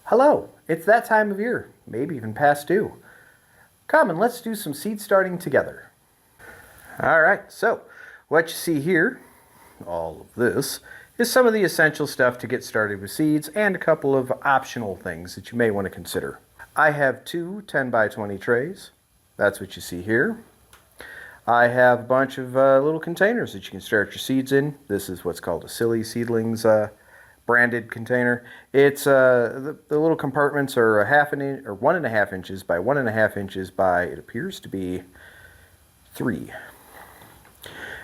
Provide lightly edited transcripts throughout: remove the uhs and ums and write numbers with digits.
Hello, it's that time of year, maybe even past due. Come and let's do some seed starting together. All right, so what you see here, all of this, is some of the essential stuff to get started with seeds and a couple of optional things that you may want to consider. I have two 10 by 20 trays. That's what you see here. I have a bunch of little containers that you can start your seeds in. This is what's called a Silly Seedlings branded container. It's the little compartments are 1.5 inches by 1.5 inches by, it appears to be 3.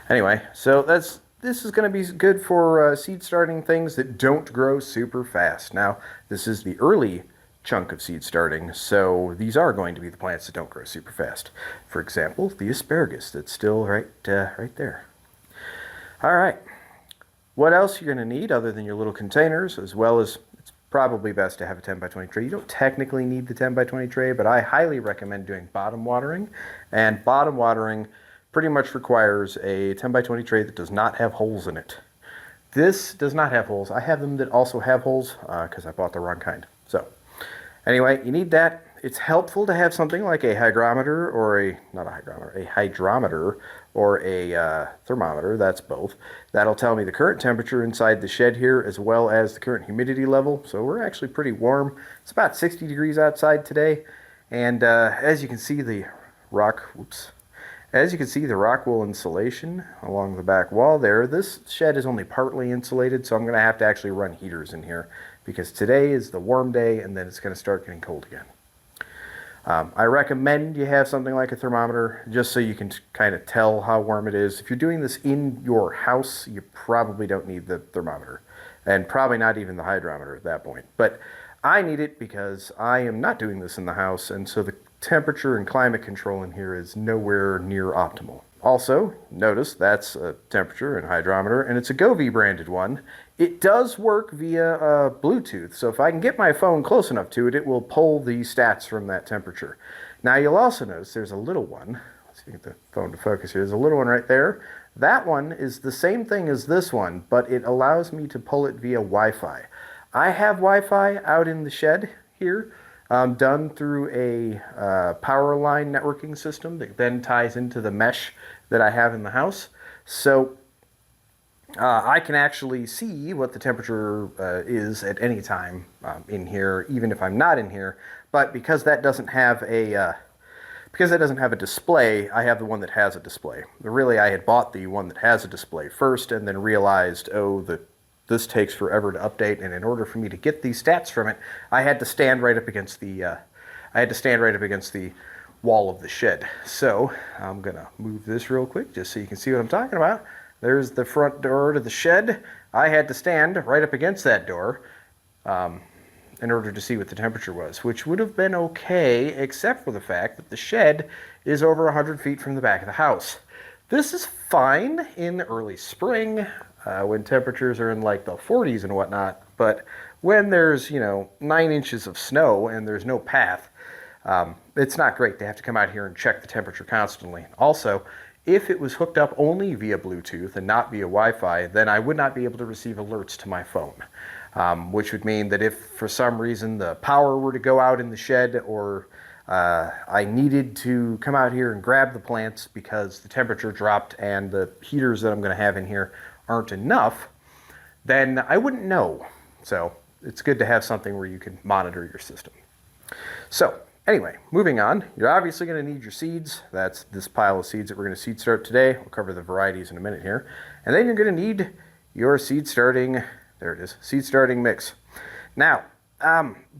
Anyway, so this is going to be good for seed starting things that don't grow super fast. Now, this is the early chunk of seed starting, so these are going to be the plants that don't grow super fast. For example, the asparagus that's still right there. All right. What else you're going to need other than your little containers, as well as it's probably best to have a 10 by 20 tray. You don't technically need the 10 by 20 tray, but I highly recommend doing bottom watering. And bottom watering pretty much requires a 10 by 20 tray that does not have holes in it. This does not have holes. I have them that also have holes because I bought the wrong kind. So anyway, you need that. It's helpful to have something like a hygrometer or a hydrometer or a thermometer, that's both. That'll tell me the current temperature inside the shed here as well as the current humidity level. So we're actually pretty warm. It's about 60 degrees outside today. And as you can see the rock wool insulation along the back wall there, this shed is only partly insulated, so I'm going to have to actually run heaters in here because today is the warm day and then it's going to start getting cold again. I recommend you have something like a thermometer just so you can kind of tell how warm it is. If you're doing this in your house, you probably don't need the thermometer and probably not even the hydrometer at that point. But I need it because I am not doing this in the house, and so the temperature and climate control in here is nowhere near optimal. Also, notice that's a temperature and hydrometer, and it's a Govee branded one. It does work via Bluetooth, so if I can get my phone close enough to it, it will pull the stats from that temperature. Now you'll also notice there's a little one. Let's see, get the phone to focus here. There's a little one right there. That one is the same thing as this one, but it allows me to pull it via Wi-Fi. I have Wi-Fi out in the shed here, done through a power line networking system that then ties into the mesh that I have in the house. So I can actually see what the temperature is at any time in here, even if I'm not in here. But because that doesn't have a display, I have the one that has a display. Really, I had bought the one that has a display first, and then realized, this takes forever to update, and in order for me to get these stats from it, I had to stand right up against the wall of the shed. So I'm gonna move this real quick just so you can see what I'm talking about. There's the front door to the shed. I had to stand right up against that door in order to see what the temperature was, which would have been okay except for the fact that the shed is over 100 feet from the back of the house. This is fine in early spring when temperatures are in like the 40s and whatnot, but when there's 9 inches of snow and there's no path, it's not great to have to come out here and check the temperature constantly. Also, if it was hooked up only via Bluetooth and not via Wi-Fi, then I would not be able to receive alerts to my phone, which would mean that if for some reason the power were to go out in the shed, or I needed to come out here and grab the plants because the temperature dropped and the heaters that I'm going to have in here aren't enough, then I wouldn't know. So it's good to have something where you can monitor your system. So anyway, moving on, you're obviously going to need your seeds. That's this pile of seeds that we're going to seed start today. We'll cover the varieties in a minute here. And then you're going to need your seed starting mix. Now,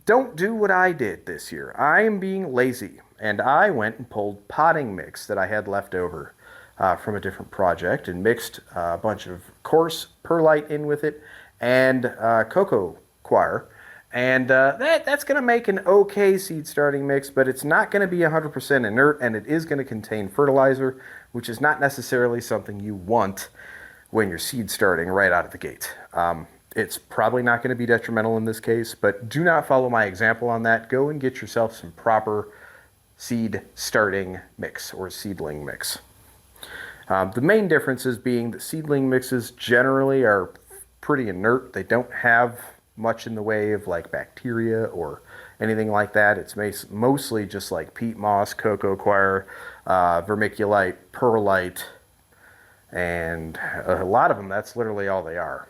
don't do what I did this year. I am being lazy, and I went and pulled potting mix that I had left over from a different project and mixed a bunch of coarse perlite in with it and cocoa coir. And that's going to make an okay seed starting mix, but it's not going to be 100% inert, and it is going to contain fertilizer, which is not necessarily something you want when you're seed starting right out of the gate. It's probably not going to be detrimental in this case, but do not follow my example on that. Go and get yourself some proper seed starting mix or seedling mix. The main differences being that seedling mixes generally are pretty inert. They don't have much in the way of like bacteria or anything like that. It's mostly just like peat moss, cocoa coir, vermiculite, perlite, and a lot of them, that's literally all they are.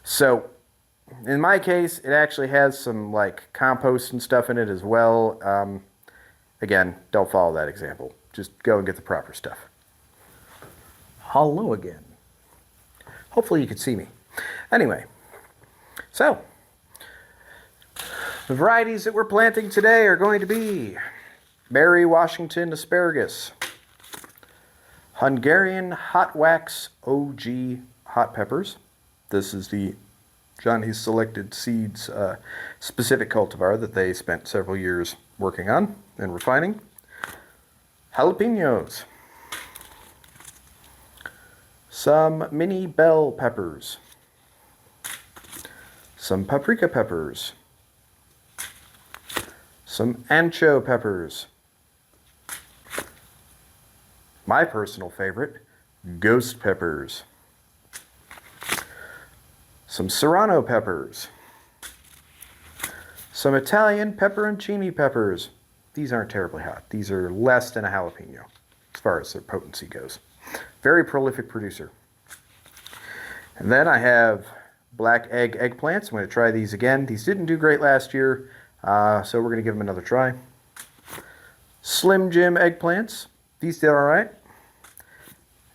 So in my case, it actually has some like compost and stuff in it as well. Again, don't follow that example. Just go and get the proper stuff. Hello again. Hopefully you can see me. Anyway, so the varieties that we're planting today are going to be Mary Washington asparagus, Hungarian hot wax OG hot peppers. This is the Johnny's Selected Seeds specific cultivar that they spent several years working on and refining. Jalapenos. Some mini bell peppers. Some paprika peppers. Some ancho peppers. My personal favorite, ghost peppers. Some serrano peppers. Some Italian pepperoncini peppers. These aren't terribly hot. These are less than a jalapeno as far as their potency goes. Very prolific producer. And then I have black egg eggplants. I'm going to try these again. These didn't do great last year, so we're going to give them another try. Slim Jim eggplants. These did all right.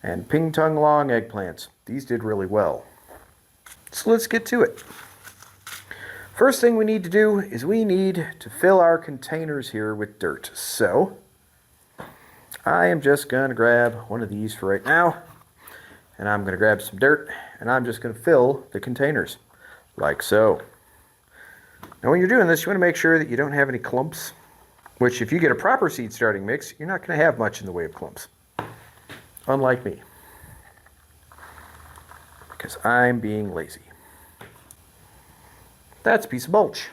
And Ping Tung Long eggplants. These did really well. So let's get to it. First thing we need to do is we need to fill our containers here with dirt. So I am just going to grab one of these for right now, and I'm going to grab some dirt, and I'm just going to fill the containers like so. Now when you're doing this, you want to make sure that you don't have any clumps, which if you get a proper seed starting mix, you're not going to have much in the way of clumps, unlike me, because I'm being lazy. That's a piece of mulch.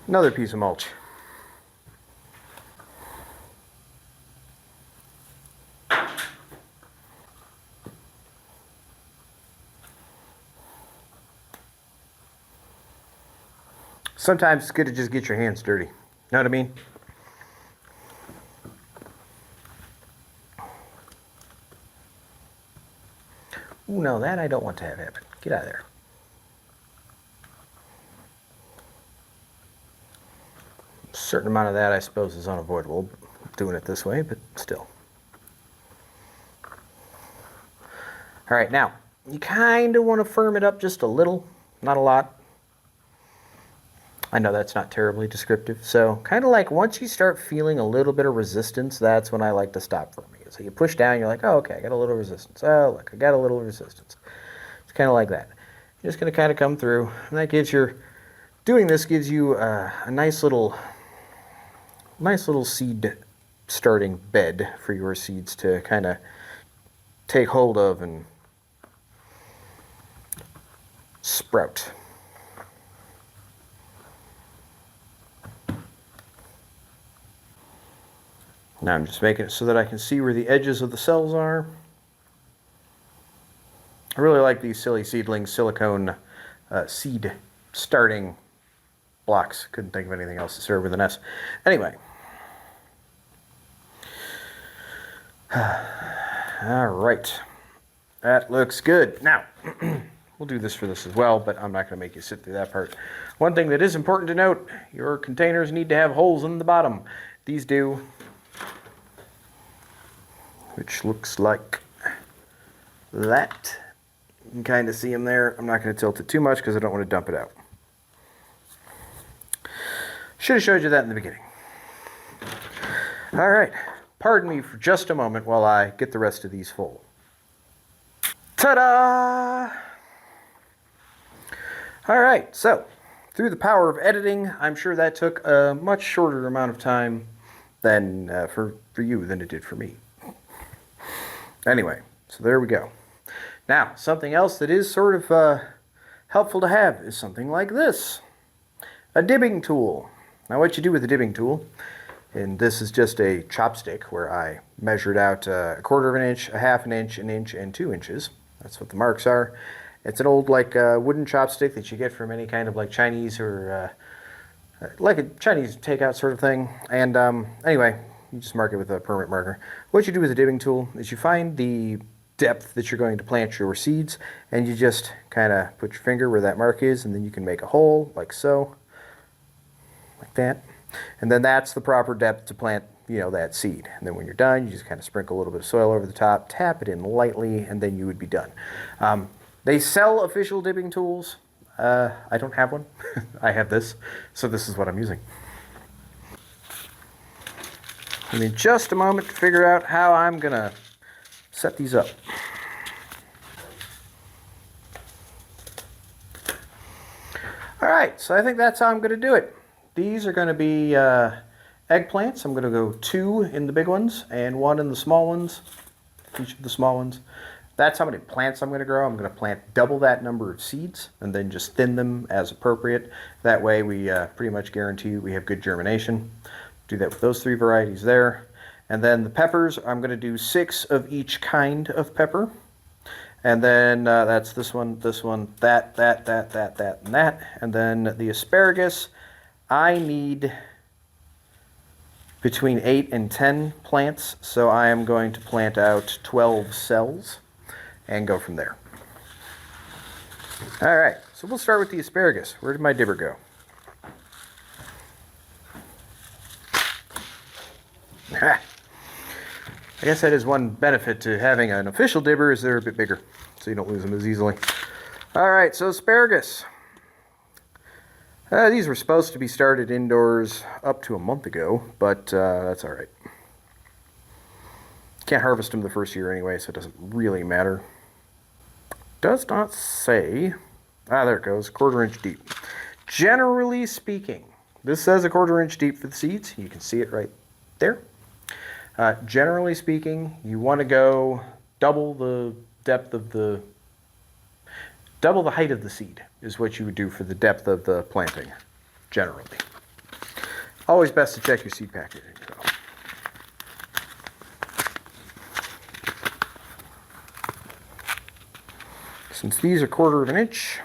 Another piece of mulch. Sometimes it's good to just get your hands dirty. Know what I mean? Ooh, no, that I don't want to have happen. Get out of there. A certain amount of that, I suppose, is unavoidable doing it this way, but still. All right, now, you kind of want to firm it up just a little, not a lot. I know that's not terribly descriptive. So kind of like once you start feeling a little bit of resistance, that's when I like to stop firming it. So you push down, you're like, oh, okay, I got a little resistance. Oh, look, I got a little resistance. It's kind of like that. You're just going to kind of come through. And that gives doing this gives you a nice little seed starting bed for your seeds to kind of take hold of and sprout. Now I'm just making it so that I can see where the edges of the cells are. I really like these Silly Seedlings silicone seed starting blocks. Couldn't think of anything else to serve with an S. Anyway. All right. That looks good. Now, we'll do this for this as well, but I'm not going to make you sit through that part. One thing that is important to note, your containers need to have holes in the bottom. These do. Which looks like that. You can kind of see them there. I'm not going to tilt it too much because I don't want to dump it out. Should have showed you that in the beginning. All right. Pardon me for just a moment while I get the rest of these full. Ta-da! All right. So, through the power of editing, I'm sure that took a much shorter amount of time than for you than it did for me. Anyway, so there we go. Now, something else that is sort of helpful to have is something like this. A dibbing tool. Now what you do with a dibbing tool And this is just a chopstick where I measured out a quarter of an inch, a half an inch, and 2 inches. That's what the marks are. It's an old like wooden chopstick that you get from any kind of like Chinese or like a Chinese takeout sort of thing. And anyway, you just mark it with a permanent marker. What you do with a dibbing tool is you find the depth that you're going to plant your seeds, and you just kind of put your finger where that mark is, and then you can make a hole like so, like that. And then that's the proper depth to plant, you know, that seed. And then when you're done, you just kind of sprinkle a little bit of soil over the top, tap it in lightly, and then you would be done. They sell official dibbing tools. I don't have one. I have this, so this is what I'm using. Give me just a moment to figure out how I'm going to set these up. All right, so I think that's how I'm going to do it. These are going to be eggplants. I'm going to go 2 in the big ones and 1 in the small ones, each of the small ones. That's how many plants I'm going to grow. I'm going to plant double that number of seeds and then just thin them as appropriate. That way we pretty much guarantee we have good germination. Do that with those 3 varieties there. And then the peppers, I'm going to do 6 of each kind of pepper. And then that's this one, that, and that. And then the asparagus, I need between 8 and 10 plants, so I am going to plant out 12 cells and go from there. All right, so we'll start with the asparagus. Where did my dibber go? I guess that is one benefit to having an official dibber, is they're a bit bigger, so you don't lose them as easily. All right, so asparagus. These were supposed to be started indoors up to a month ago, but that's all right. Can't harvest them the first year anyway, so it doesn't really matter. Does not say. There it goes, 1/4 inch deep. Generally speaking, this says a 1/4 inch deep for the seeds. You can see it right there. Generally speaking, you want to go double the depth of the, double the height of the seed is what you would do for the depth of the planting, generally. Always best to check your seed packaging. Since these are 1/4 of an inch,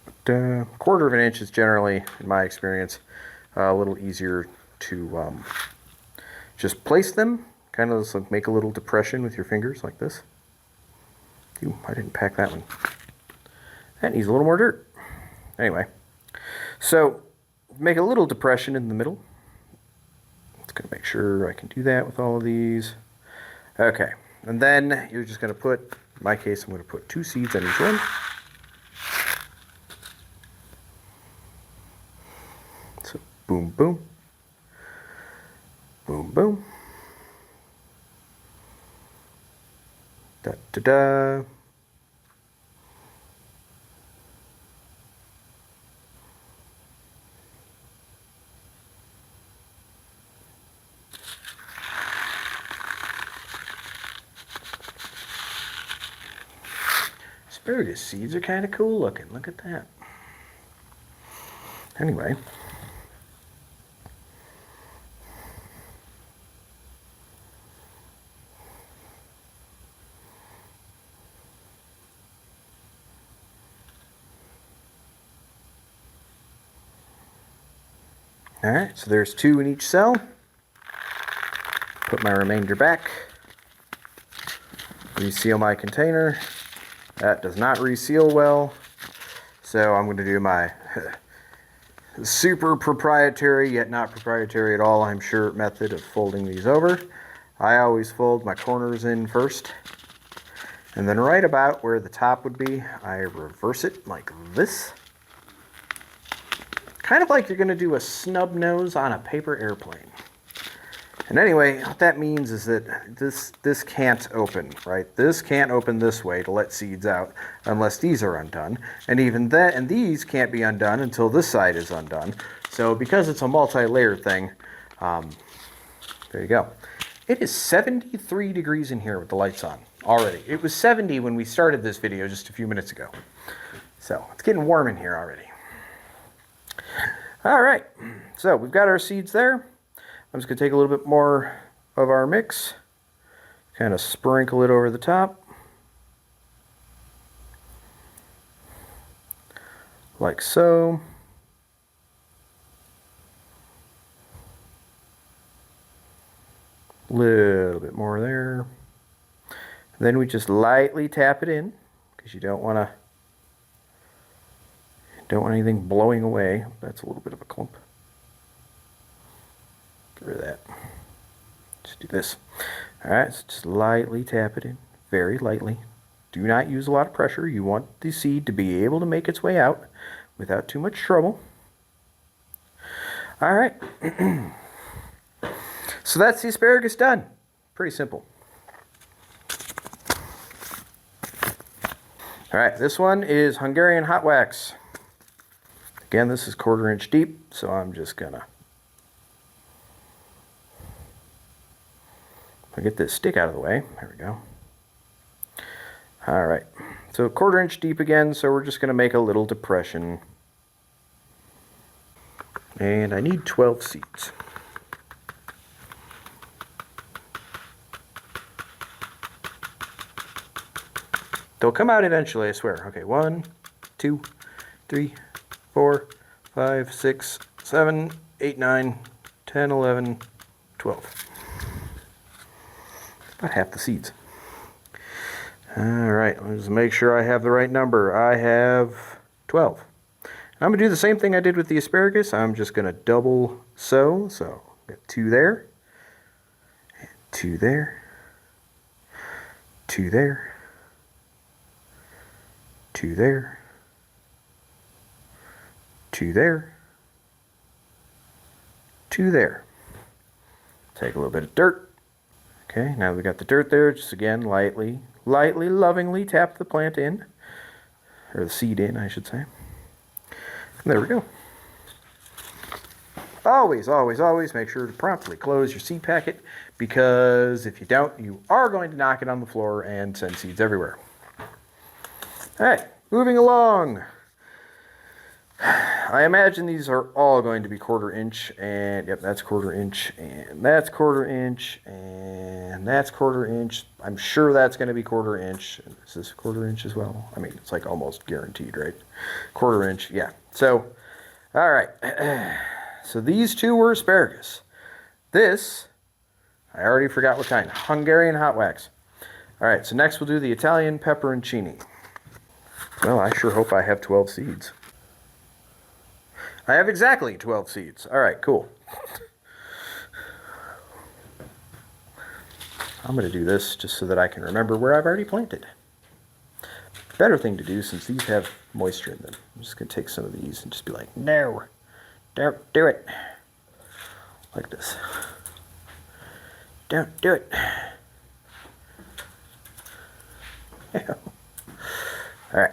but 1/4 of an inch is generally, in my experience, a little easier to just place them. Kind of just make a little depression with your fingers like this. Ooh, I didn't pack that one. That needs a little more dirt. Anyway, so make a little depression in the middle. Just going to make sure I can do that with all of these. Okay, and then you're just going to put, in my case, I'm going to put 2 seeds on each one. So boom, boom, boom, boom, da da da. Asparagus seeds are kind of cool looking. Look at that. Anyway. All right, so there's 2 in each cell. Put my remainder back. Reseal my container. That does not reseal well, so I'm going to do my super proprietary, yet not proprietary at all, I'm sure, method of folding these over. I always fold my corners in first, and then right about where the top would be, I reverse it like this. Kind of like you're going to do a snub nose on a paper airplane. And anyway, what that means is that this can't open, right? This can't open this way to let seeds out unless these are undone. And even that, and these can't be undone until this side is undone. So because it's a multi-layer thing, there you go. It is 73 degrees in here with the lights on already. It was 70 when we started this video just a few minutes ago. So it's getting warm in here already. All right, so we've got our seeds there. I'm just gonna take a little bit more of our mix, kind of sprinkle it over the top. Like so. Little bit more there. Then we just lightly tap it in because you don't want anything blowing away. That's a little bit of a clump. Get rid of that. Just do this. All right, so just lightly tap it in, very lightly. Do not use a lot of pressure. You want the seed to be able to make its way out without too much trouble. All right. So that's the asparagus done. Pretty simple. All right, this one is Hungarian hot wax. Again, this is 1/4 inch deep, so I'm just gonna get this stick out of the way. There we go. All right, so 1/4 inch deep again, so we're just gonna make a little depression. And I need 12 seeds. They'll come out eventually, I swear. Okay, 1, 2, 3, 4, 5, 6, 7, 8, 9, 10, 11, 12. About half the seeds. All right, let's make sure I have the right number. I have 12. I'm going to do the same thing I did with the asparagus. I'm just going to double sow. So I've got 2 there, and 2 there, 2 there, 2 there, 2 there, 2 there. Take a little bit of dirt. Okay, now we got the dirt there. Just again, lightly, lovingly tap the plant in, or the seed in, I should say. And there we go. Always, always, always make sure to promptly close your seed packet, because if you don't, you are going to knock it on the floor and send seeds everywhere. All right, moving along. I imagine these are all going to be 1/4 inch, and yep, that's 1/4 inch, and that's 1/4 inch, and that's 1/4 inch. I'm sure that's going to be 1/4 inch. Is this 1/4 inch as well? I mean, it's like almost guaranteed, right? 1/4 inch, yeah. So, all right. So these 2 were asparagus. This, I already forgot what kind. Hungarian hot wax. All right, so next we'll do the Italian pepperoncini. Well, I sure hope I have 12 seeds. I have exactly 12 seeds. All right, cool. I'm going to do this just so that I can remember where I've already planted. Better thing to do, since these have moisture in them. I'm just going to take some of these and just be like, no, don't do it. Like this. Don't do it. All right.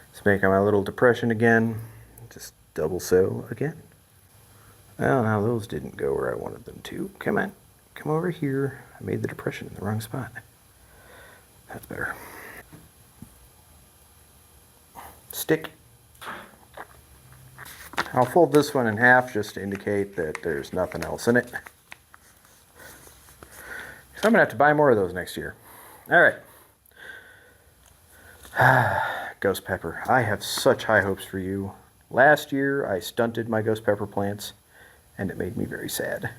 Let's make my little depression again. Just double sow again. Well, now those didn't go where I wanted them to. Come on. Come over here. I made the depression in the wrong spot. That's better. Stick. I'll fold this one in half just to indicate that there's nothing else in it. So I'm going to have to buy more of those next year. All right. Ghost pepper. I have such high hopes for you. Last year, I stunted my ghost pepper plants, and it made me very sad.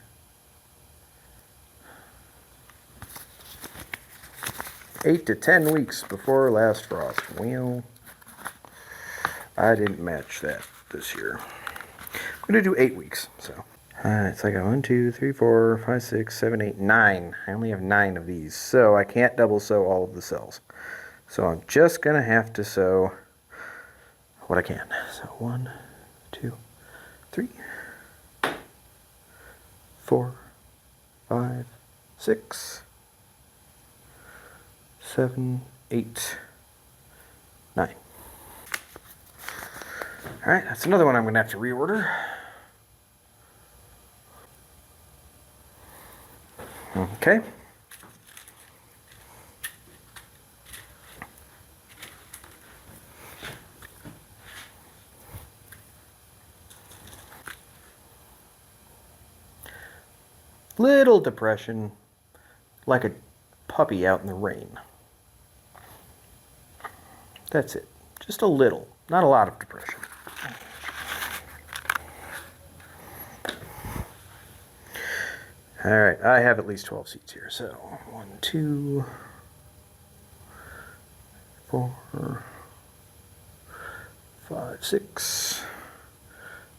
Eight to 10 weeks before last frost. Well, I didn't match that this year. I'm going to do 8 weeks, so. It's like a 1, 2, 3, 4, 5, 6, 7, 8, 9. I only have 9 of these, so I can't double sow all of the cells. So I'm just going to have to sow what I can. So 1, 2, 3, 4, 5, 6, 7, 8, 9. All right, that's another one I'm going to have to reorder. Okay. Little depression, like a puppy out in the rain. That's it. Just a little, not a lot of depression. All right, I have at least 12 seeds here. So 1, 2, 4, 5, 6,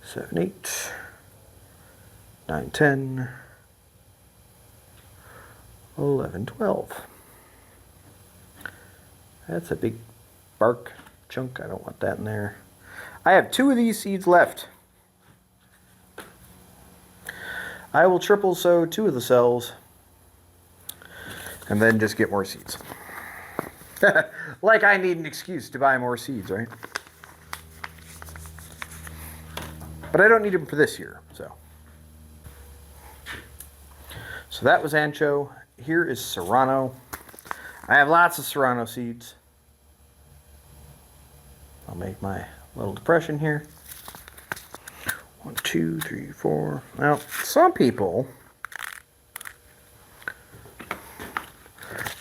7, 8, 9, 10, 11, 12. That's a big bark chunk. I don't want that in there. I have 2 of these seeds left. I will triple sow 2 of the cells and then just get more seeds. Like I need an excuse to buy more seeds, right? But I don't need them for this year, so. So that was ancho. Here is serrano. I have lots of serrano seeds. I'll make my little depression here. 1, 2, 3, 4. Now, some people...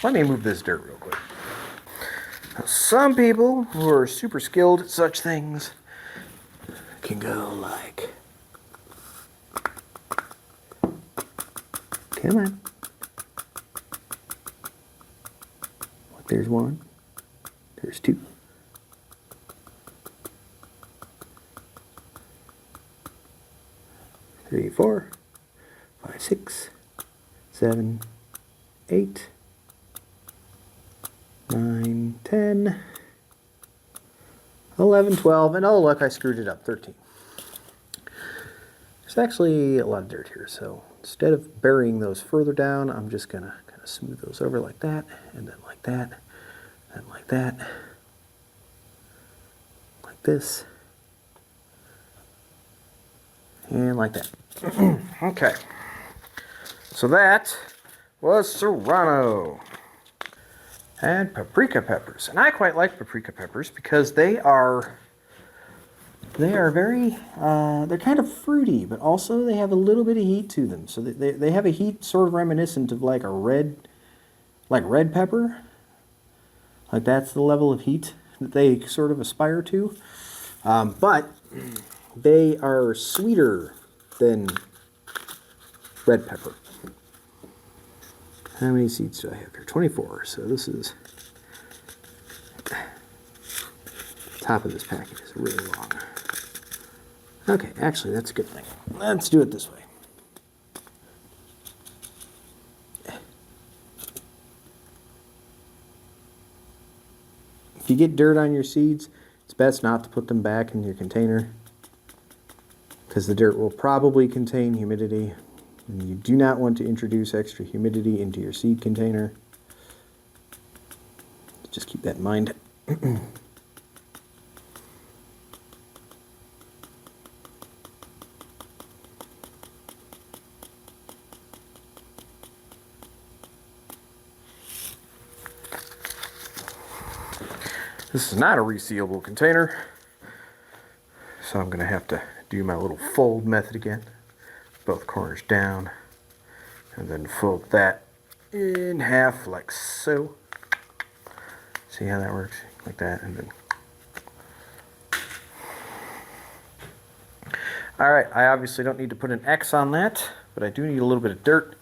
Let me move this dirt real quick. Now, some people who are super skilled at such things can go like... Come on. There's 1. There's 2. 3, 4, 5, 6, 7, 8, 9, 10, 11, 12, and oh look, I screwed it up, 13. There's actually a lot of dirt here, so instead of burying those further down, I'm just gonna kind of smooth those over like that, and then like that, and like that, like this, and like that. Okay, so that was serrano and paprika peppers, and I quite like paprika peppers because they are very they're kind of fruity, but also they have a little bit of heat to them. So they have a heat sort of reminiscent of like a red pepper. Like that's the level of heat that they sort of aspire to, but they are sweeter than red pepper. How many seeds do I have here? 24. So this is top of this packet is really long. Okay, actually that's a good thing. Let's do it this way. If you get dirt on your seeds, it's best not to put them back in your container because the dirt will probably contain humidity, and you do not want to introduce extra humidity into your seed container. Just keep that in mind. This is not a resealable container, so I'm going to have to do my little fold method again. Both corners down, and then fold that in half like so. See how that works? Like that, and then... Alright, I obviously don't need to put an X on that, but I do need a little bit of dirt.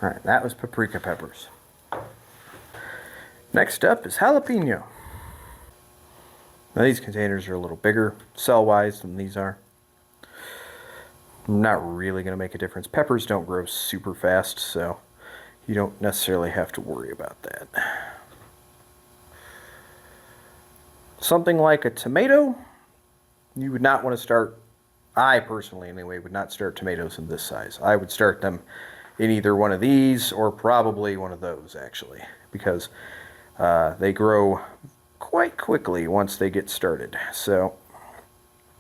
Alright, that was paprika peppers. Next up is jalapeno. Now these containers are a little bigger cell-wise than these are. Not really going to make a difference. Peppers don't grow super fast, so you don't necessarily have to worry about that. Something like a tomato, you would not want to start, I personally anyway, would not start tomatoes in this size. I would start them in either one of these or probably one of those actually, because they grow quite quickly once they get started. So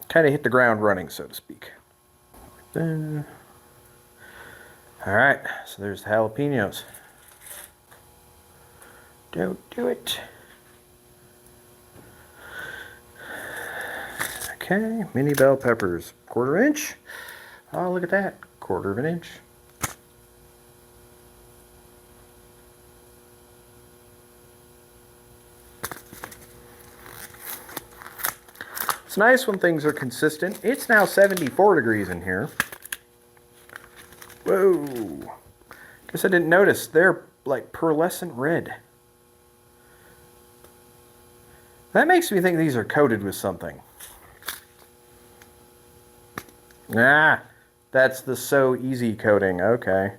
kind of hit the ground running, so to speak. All right, so there's the jalapenos. Don't do it. Okay, mini bell peppers, 1/4 inch. Oh, look at that, 1/4 inch. It's nice when things are consistent. It's now 74 degrees in here. Whoa. Guess I didn't notice. They're like pearlescent red. That makes me think these are coated with something. Ah, that's the So Easy coating. Okay.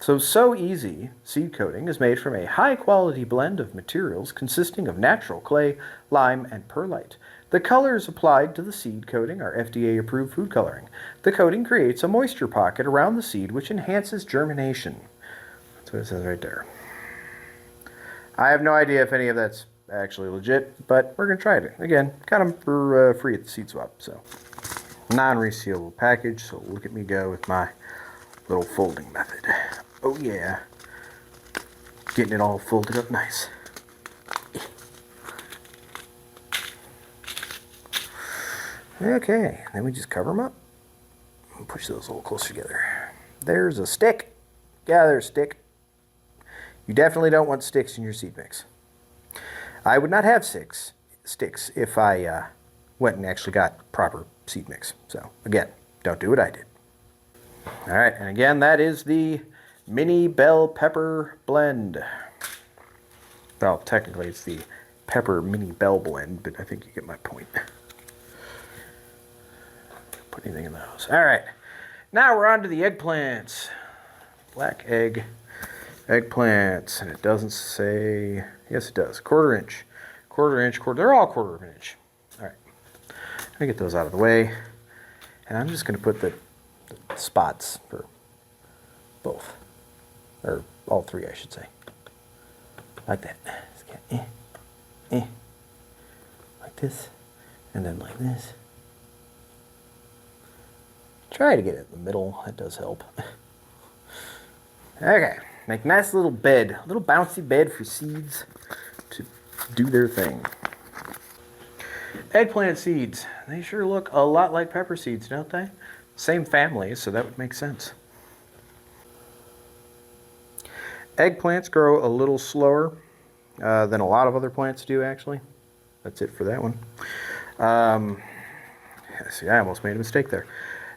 So Easy seed coating is made from a high-quality blend of materials consisting of natural clay, lime, and perlite. The colors applied to the seed coating are FDA-approved food coloring. The coating creates a moisture pocket around the seed which enhances germination. That's what it says right there. I have no idea if any of that's actually legit, but we're going to try it. Again, got them for free at the seed swap. So, non-resealable package, so look at me go with my little folding method. Oh yeah, getting it all folded up nice. Okay, then we just cover them up and push those a little closer together. There's a stick. Yeah, there's a stick. You definitely don't want sticks in your seed mix. I would not have sticks if I went and actually got proper seed mix. So again, don't do what I did. All right, and again, that is the mini bell pepper blend. Well, technically it's the pepper mini bell blend, but I think you get my point. Put anything in those. All right, now we're on to the eggplants. Black eggplants, and it doesn't say, yes it does, 1/4 inch. 1/4 inch, they're all 1/4 inch. All right, I get those out of the way, and I'm just going to put the spots for both, or all three I should say, like that. Like this, and then like this. Try to get it in the middle, that does help. Okay, make a nice little bed, a little bouncy bed for seeds to do their thing. Eggplant seeds, they sure look a lot like pepper seeds, don't they? Same family, so that would make sense. Eggplants grow a little slower than a lot of other plants do, actually. That's it for that one. See, I almost made a mistake there.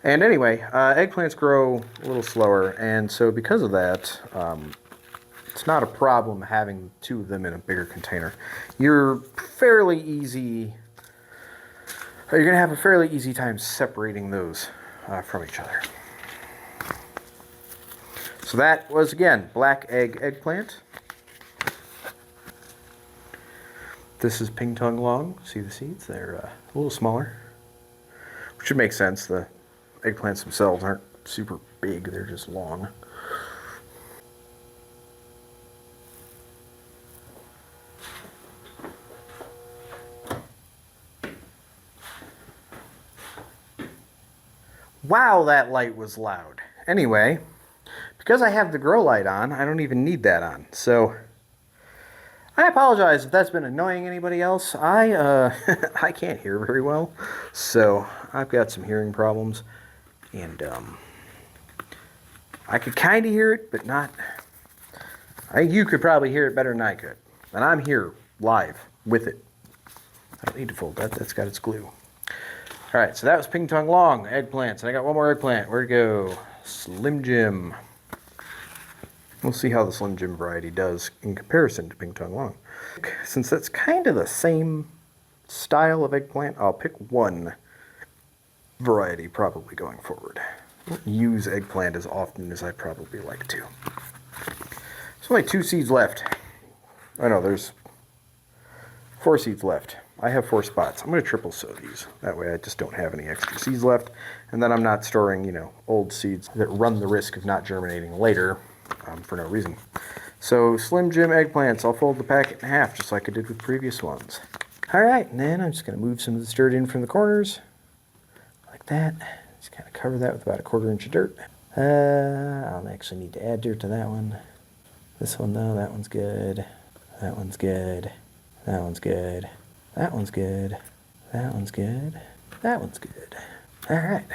And anyway, eggplants grow a little slower, and so because of that, it's not a problem having two of them in a bigger container. You're going to have a fairly easy time separating those from each other. So that was, again, black eggplant. This is ping tongue long. See the seeds? They're a little smaller, which should make sense. The eggplants themselves aren't super big, they're just long. Wow, that light was loud. Anyway, because I have the grow light on, I don't even need that on. So I apologize if that's been annoying anybody else. I can't hear very well, so I've got some hearing problems. And I could kind of hear it, but not. I think you could probably hear it better than I could. And I'm here live with it. I don't need to fold that. That's got its glue. All right, so that was ping tongue long eggplants. And I got one more eggplant. Where'd it go? Slim Jim. We'll see how the Slim Jim variety does in comparison to ping tongue long. Since that's kind of the same style of eggplant, I'll pick one variety probably going forward. I won't use eggplant as often as I'd probably like to. There's only 2 seeds left. Oh no, there's 4 seeds left. I have 4 spots. I'm going to triple sow these. That way I just don't have any extra seeds left. And then I'm not storing, old seeds that run the risk of not germinating later for no reason. So Slim Jim eggplants, I'll fold the packet in half just like I did with previous ones. Alright, and then I'm just going to move some of this dirt in from the corners. Like that. Just kind of cover that with about 1/4 inch of dirt. I'll actually need to add dirt to that one. This one though, that one's good. That one's good. That one's good. That one's good. That one's good. That one's good. All right.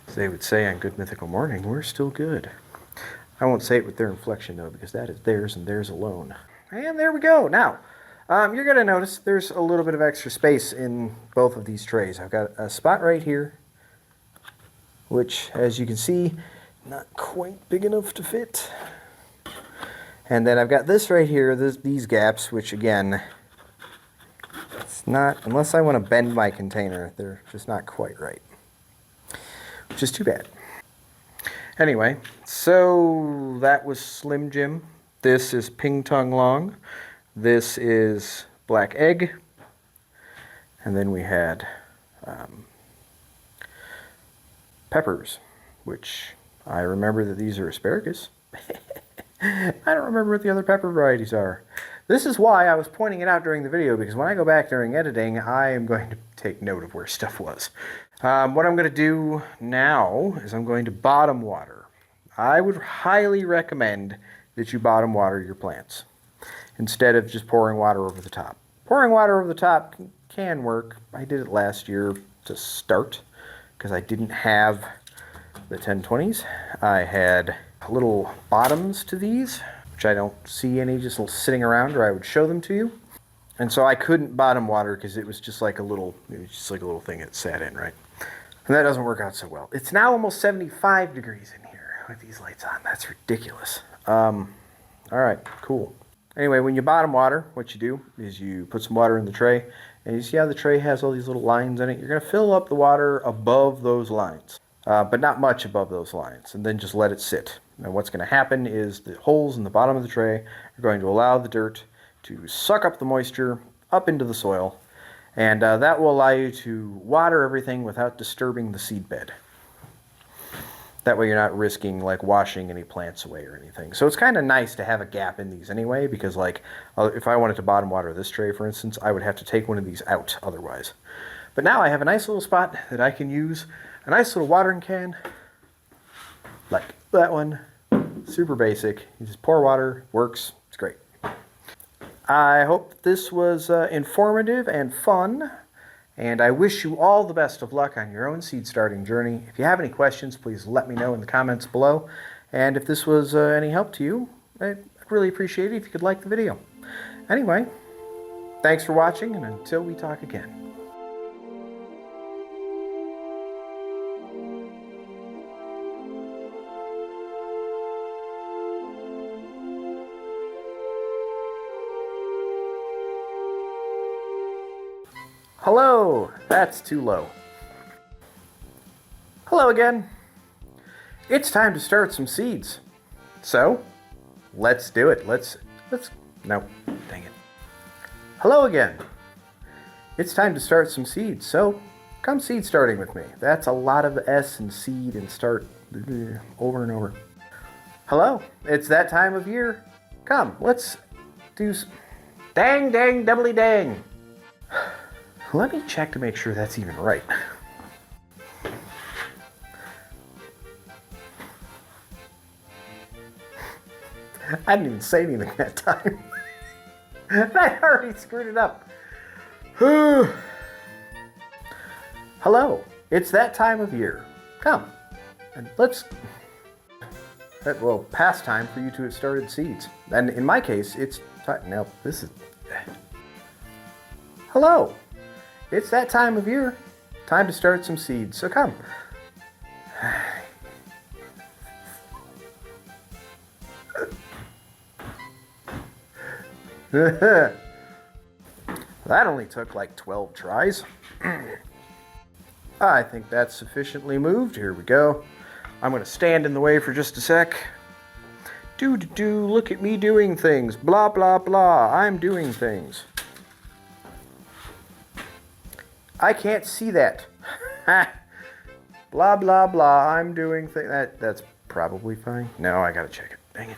As they would say on Good Mythical Morning, we're still good. I won't say it with their inflection though, because that is theirs and theirs alone. And there we go. Now, you're going to notice there's a little bit of extra space in both of these trays. I've got a spot right here, which, as you can see, not quite big enough to fit. And then I've got this right here, these gaps, which again, it's not, unless I want to bend my container, they're just not quite right. Which is too bad. Anyway, so that was Slim Jim. This is Ping Tong Long. This is Black Egg. And then we had peppers, which I remember that these are asparagus. I don't remember what the other pepper varieties are. This is why I was pointing it out during the video, because when I go back during editing, I am going to take note of where stuff was. What I'm going to do now is I'm going to bottom water. I would highly recommend that you bottom water your plants instead of just pouring water over the top. Pouring water over the top can work. I did it last year to start because I didn't have the 1020s. I had little bottoms to these, which I don't see any just sitting around, or I would show them to you. And so I couldn't bottom water because it was just like a little, thing it sat in, right? And that doesn't work out so well. It's now almost 75 degrees in here with these lights on. That's ridiculous. All right, cool. Anyway, when you bottom water, what you do is you put some water in the tray, and you see how the tray has all these little lines in it? You're going to fill up the water above those lines, but not much above those lines, and then just let it sit. And what's going to happen is the holes in the bottom of the tray are going to allow the dirt to suck up the moisture up into the soil, and that will allow you to water everything without disturbing the seed bed. That way you're not risking like washing any plants away or anything. So it's kind of nice to have a gap in these anyway, because like if I wanted to bottom water this tray, for instance, I would have to take one of these out otherwise. But now I have a nice little spot that I can use a nice little watering can like that one. Super basic. You just pour water, works, it's great. I hope this was informative and fun. And I wish you all the best of luck on your own seed starting journey. If you have any questions, please let me know in the comments below. And if this was any help to you, I'd really appreciate it if you could like the video. Anyway, thanks for watching, and until we talk again. Hello! That's too low. Hello again. It's time to start some seeds. So, let's do it. No, dang it. Hello again. It's time to start some seeds. So, come seed starting with me. That's a lot of S and seed and start over and over. Hello, it's that time of year. Come, let's do dang, dang, doubly dang. Let me check to make sure that's even right. I didn't even say anything that time. I already screwed it up. Hello, it's that time of year. Come, and let's... Well, past time for you to have started seeds. And in my case, it's time... Now, this is... Hello. It's that time of year. Time to start some seeds, so come. That only took like 12 tries. I think that's sufficiently moved. Here we go. I'm going to stand in the way for just a sec. Look at me doing things. Blah, blah, blah. I'm doing things. I can't see that. Blah, blah, blah. I'm doing things. That's probably fine. No, I gotta check it. Dang it.